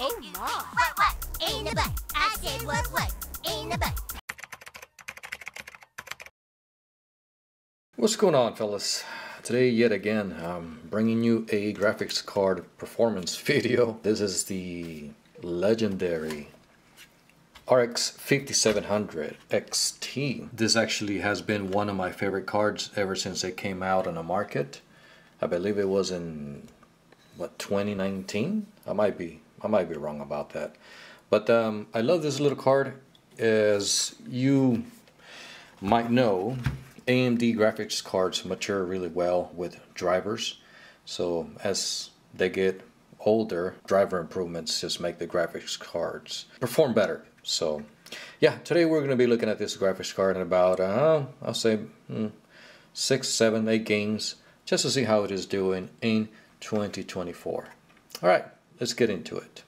Oh my. What? In the butt. I said what? In the butt. What's going on, fellas? Today, yet again, I'm bringing you a graphics card performance video. This is the legendary RX 5700 XT. This actually has been one of my favorite cards ever since it came out on the market. I believe it was in, what, 2019? I might be wrong about that. But I love this little card. As you might know, AMD graphics cards mature really well with drivers. So as they get older, driver improvements just make the graphics cards perform better. So yeah, today we're going to be looking at this graphics card in about, I'll say 6, 7, 8 games, just to see how it is doing in 2024. Alright, let's get into it.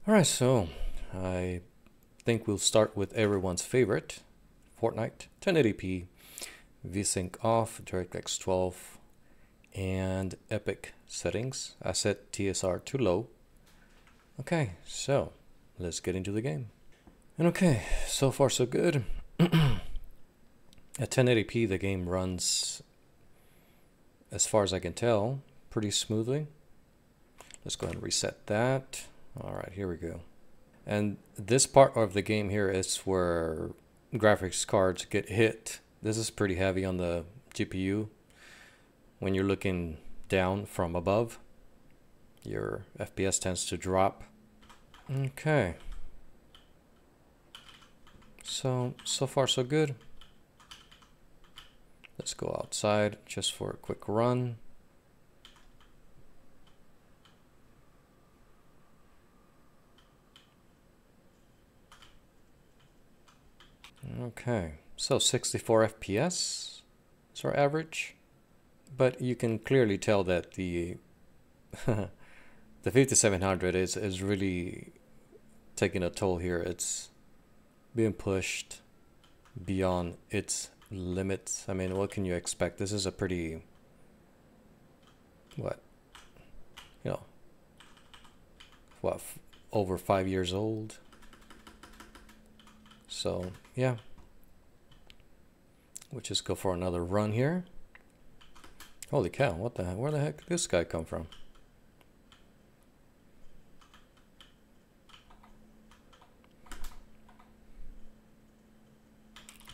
Alright, so I think we'll start with everyone's favorite, Fortnite, 1080p, VSync off, DirectX 12, and Epic settings. I set TSR to low. Okay, so let's get into the game. And okay, so far so good. At 1080p, the game runs, as far as I can tell, pretty smoothly. Let's go ahead and reset that. All right, here we go. And this part of the game here is where graphics cards get hit. This is pretty heavy on the GPU. When you're looking down from above, your FPS tends to drop. Okay. So far so good. Let's go outside just for a quick run. Okay, so 64 FPS is our average, but you can clearly tell that the the 5700 is really taking a toll here. It's being pushed beyond its limits. I mean, what can you expect? This is a pretty, what, you know, what, over 5 years old. So yeah, we'll just go for another run here. Holy cow, what the heck? Where the heck did this guy come from?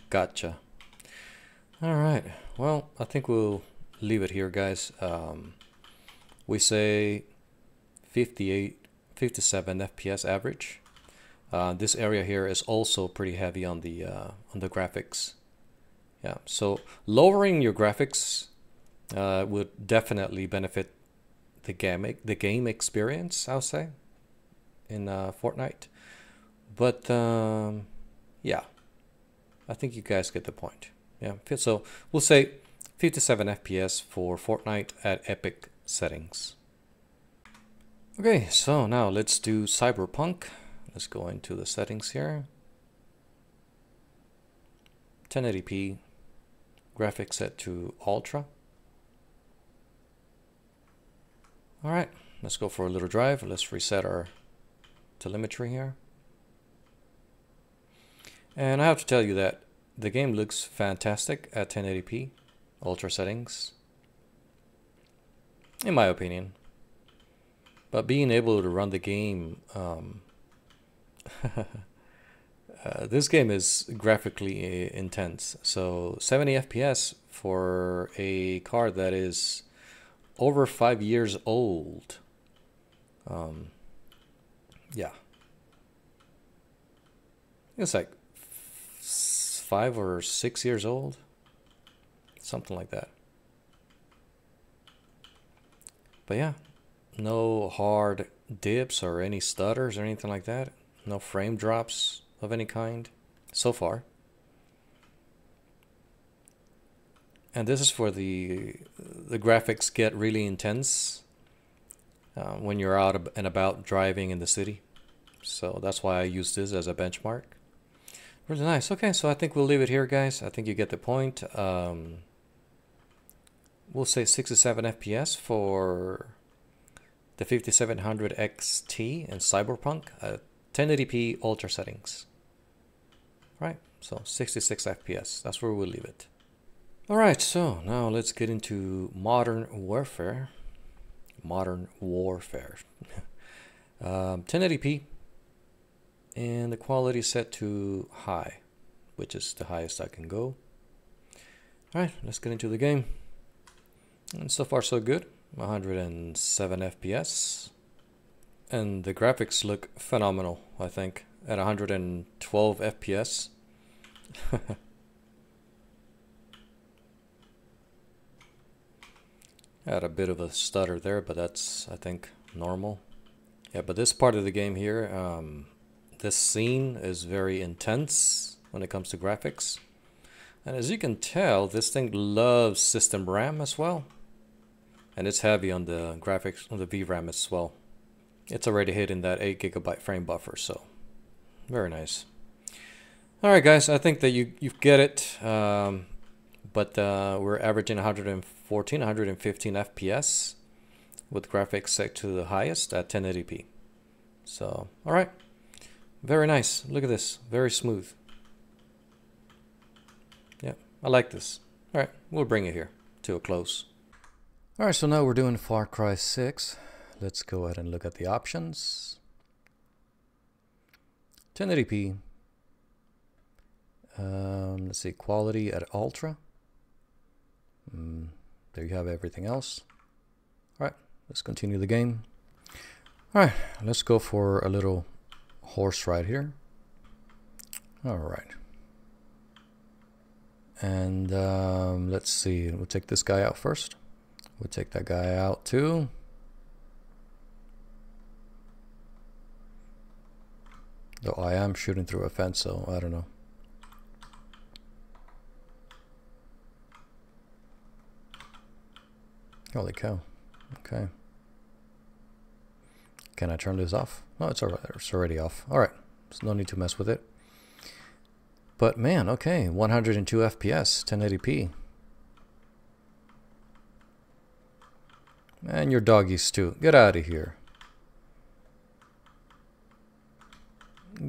Gotcha. Alright, well, I think we'll leave it here, guys. We say 58, 57 FPS average. This area here is also pretty heavy on the graphics. Yeah, so lowering your graphics would definitely benefit the game experience, I'll say, in Fortnite. But yeah, I think you guys get the point. Yeah, so we'll say 57 FPS for Fortnite at Epic settings. Okay, so now let's do Cyberpunk. Let's go into the settings here. 1080p, graphics set to ultra. All right, let's go for a little drive. Let's reset our telemetry here. And I have to tell you that the game looks fantastic at 1080p, ultra settings, in my opinion. But being able to run the game, this game is graphically intense. So 70 FPS for a card that is over 5 years old. Yeah, it's like 5 or 6 years old, something like that. But yeah, no hard dips or any stutters or anything like that. No frame drops of any kind so far. And this is for the graphics get really intense when you're out and about driving in the city. So that's why I use this as a benchmark. Really nice. Okay, so I think we'll leave it here, guys. I think you get the point. we'll say 67 FPS for the 5700 XT and Cyberpunk at 1080p ultra settings. Right, so 66 FPS, that's where we'll leave it. Alright, so now let's get into Modern Warfare. 1080p, and the quality set to high, which is the highest I can go. Alright, let's get into the game. And so far so good. 107 FPS. And the graphics look phenomenal, I think, at 112 FPS. Had a bit of a stutter there, but that's, I think, normal. Yeah, but this part of the game here, this scene is very intense when it comes to graphics. And as you can tell, this thing loves system RAM as well. And it's heavy on the graphics, on the VRAM as well. It's already hitting that 8GB frame buffer, so very nice. Alright guys, I think that you get it. But we're averaging 114, 115 FPS with graphics set to the highest at 1080p. So, alright. Very nice. Look at this. Very smooth. Yeah, I like this. Alright, we'll bring it here to a close. Alright, so now we're doing Far Cry 6. Let's go ahead and look at the options. 1080p. Let's see, quality at ultra. There you have everything else. Alright, let's continue the game. Alright, let's go for a little horse ride here. Alright. And let's see, we'll take this guy out first. We'll take that guy out too. Though I am shooting through a fence, so I don't know. Holy cow. Okay. Can I turn this off? No, it's alright. It's already off. Alright. There's no need to mess with it. But man, okay. 102 FPS, 1080p. And your doggies too. Get out of here.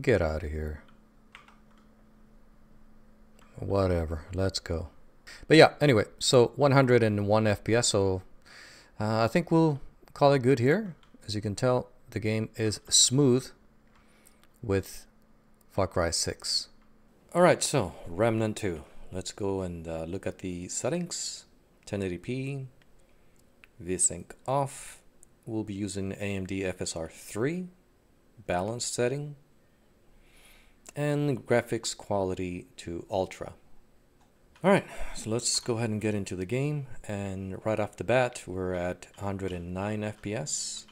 Get out of here. Whatever. Let's go. But yeah, anyway, so 101 FPS, so I think we'll call it good here. As you can tell, the game is smooth with Far Cry 6. Alright, so Remnant 2. Let's go and look at the settings. 1080p, VSync off. We'll be using AMD FSR 3, balanced setting, and graphics quality to ultra. Alright, so let's go ahead and get into the game, and right off the bat we're at 109 FPS,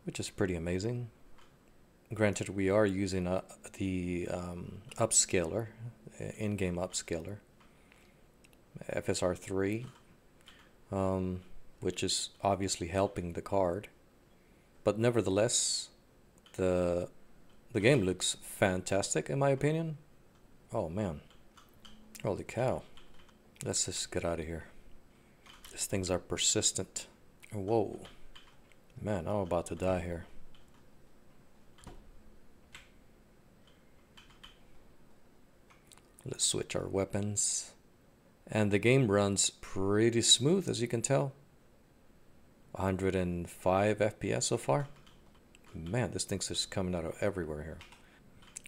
which is pretty amazing. Granted, we are using the upscaler, in-game upscaler, FSR 3, which is obviously helping the card, but nevertheless the game looks fantastic in my opinion. Oh man. Holy cow. Let's just get out of here. These things are persistent. Whoa. Man, I'm about to die here. Let's switch our weapons. And the game runs pretty smooth, as you can tell. 105 FPS so far. Man, this thing's just coming out of everywhere here.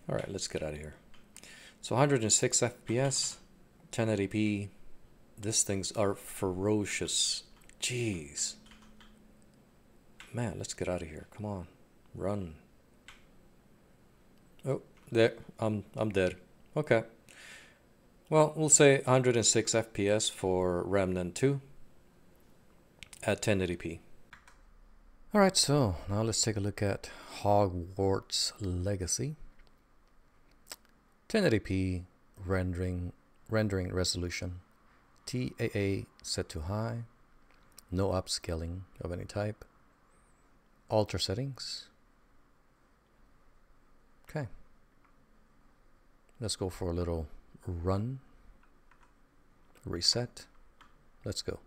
Alright, let's get out of here. So 106 FPS. 1080p. These things are ferocious. Jeez. Man, let's get out of here. Come on. Run. Oh, there. I'm dead. Okay. Well, we'll say 106 FPS for Remnant 2 at 1080p. Alright, so now let's take a look at Hogwarts Legacy. 1080p rendering resolution, TAA set to high, no upscaling of any type, ultra settings. Okay, let's go for a little run, reset, let's go.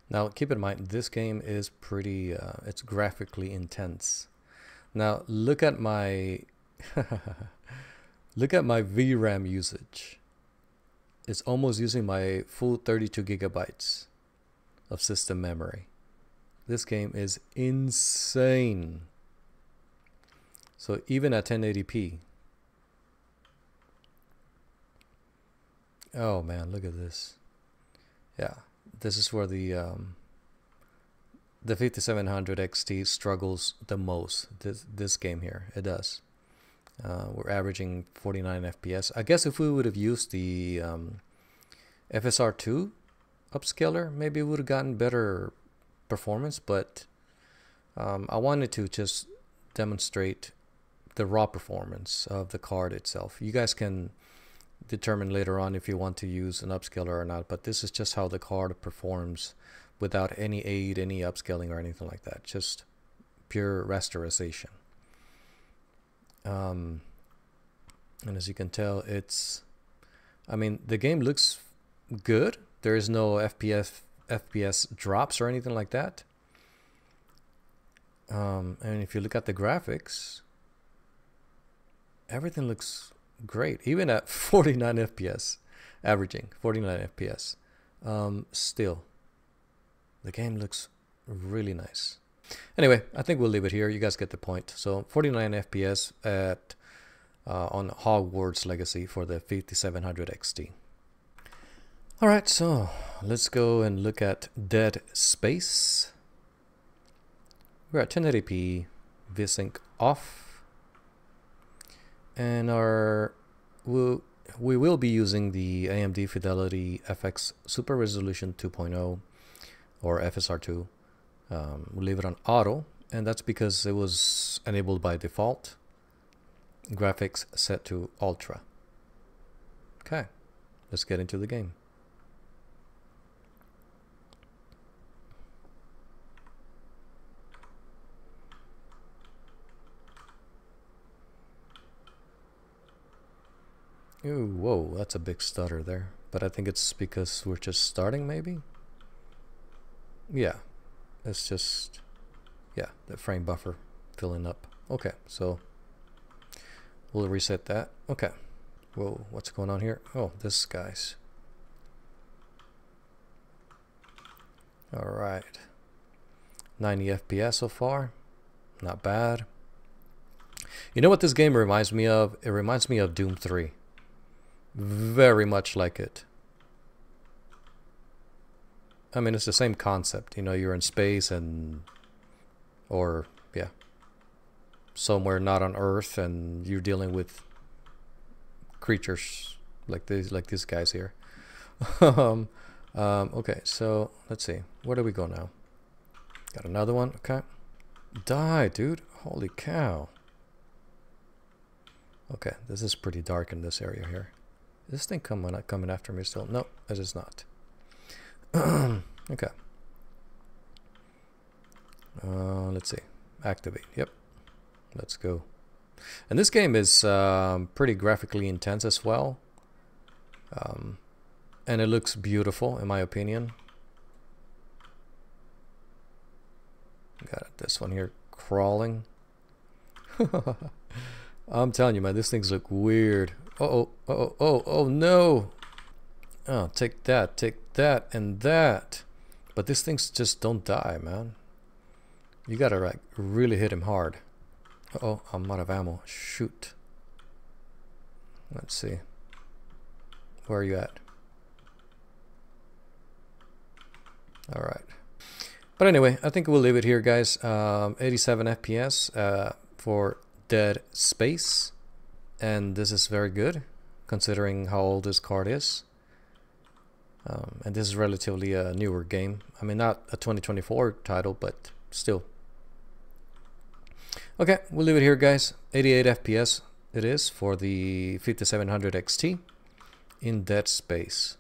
Now keep in mind, this game is pretty, it's graphically intense. Now look at my, look at my VRAM usage. It's almost using my full 32 gigabytes of system memory. This game is insane. So even at 1080p. Oh man, look at this. Yeah, this is where the 5700 XT struggles the most. This game here, it does. We're averaging 49 FPS. I guess if we would have used the FSR2 upscaler, maybe it would have gotten better performance, but I wanted to just demonstrate the raw performance of the card itself. You guys can determine later on if you want to use an upscaler or not, but this is just how the card performs without any aid, any upscaling or anything like that. Just pure rasterization. And as you can tell, it's, I mean, the game looks good. There is no FPS drops or anything like that. And if you look at the graphics, everything looks great, even at 49 FPS, averaging 49 FPS. Still, the game looks really nice. Anyway, I think we'll leave it here. You guys get the point. So 49 FPS at on Hogwarts Legacy for the 5700 XT. All right, so let's go and look at Dead Space. We're at 1080p, VSync off, and we will be using the AMD Fidelity FX Super Resolution 2.0 or FSR2. We'll leave it on auto, and that's because it was enabled by default. Graphics set to ultra. Okay, let's get into the game. Ooh, whoa, that's a big stutter there. But I think it's because we're just starting, maybe? Yeah, it's just, yeah, the frame buffer filling up. Okay, so we'll reset that. Okay, whoa, what's going on here? Oh, this guy's. All right, 90 FPS so far, not bad. You know what this game reminds me of? It reminds me of Doom 3. Very much like it. I mean, it's the same concept. You know, you're in space and, or yeah, somewhere not on Earth, and you're dealing with creatures like these guys here. Okay, so let's see. Where do we go now? Got another one. Okay, die, dude! Holy cow! Okay, this is pretty dark in this area here. Is this thing coming after me still? No, it is not. Okay. Let's see. Activate. Yep. Let's go. And this game is pretty graphically intense as well. And it looks beautiful, in my opinion. Got this one here crawling. I'm telling you, man, these things look weird. Oh no. Oh, take that, and that. But these things just don't die, man. You gotta like really hit him hard. Uh-oh, I'm out of ammo. Shoot. Let's see. Where are you at? Alright. But anyway, I think we'll leave it here, guys. 87 FPS for Dead Space. And this is very good, considering how old this card is. And this is relatively a newer game. I mean, not a 2024 title, but still. Okay, we'll leave it here, guys. 88 FPS it is for the 5700 XT in Dead Space.